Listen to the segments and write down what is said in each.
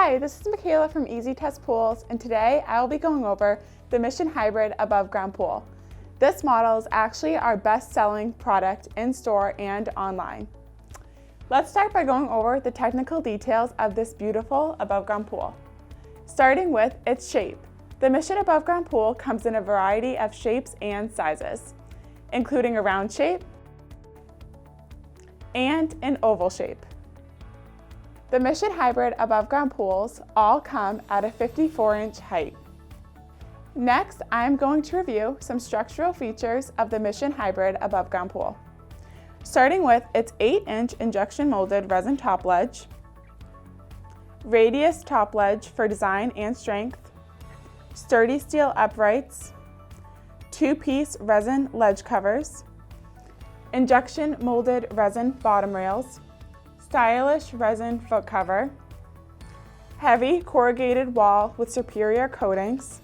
Hi, this is Michaela from Easy Test Pools, and today I will be going over the Mission Hybrid above ground pool. This model is actually our best-selling product in store and online. Let's start by going over the technical details of this beautiful above ground pool. Starting with its shape. The Mission above ground pool comes in a variety of shapes and sizes, including a round shape and an oval shape. The Mission Hybrid above ground pools all come at a 54-inch height. Next, I'm going to review some structural features of the Mission Hybrid above ground pool. Starting with its 8-inch injection molded resin top ledge, radius top ledge for design and strength, sturdy steel uprights, 2-piece resin ledge covers, injection molded resin bottom rails, stylish resin foot cover, heavy corrugated wall with superior coatings,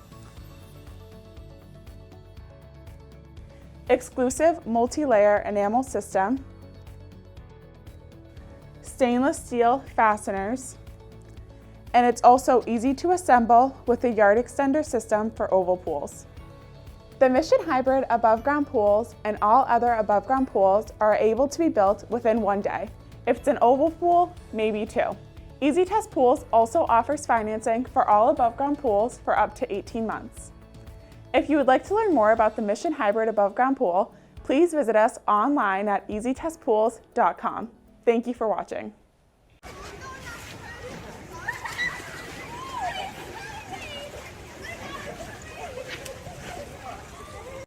exclusive multi-layer enamel system, stainless steel fasteners, and it's also easy to assemble with a yard extender system for oval pools. The Mission Hybrid above ground pools and all other above ground pools are able to be built within 1 day. If it's an oval pool, maybe 2. Easy Test Pools also offers financing for all above ground pools for up to 18 months. If you would like to learn more about the Mission Hybrid above ground pool, please visit us online at easytestpools.com. Thank you for watching.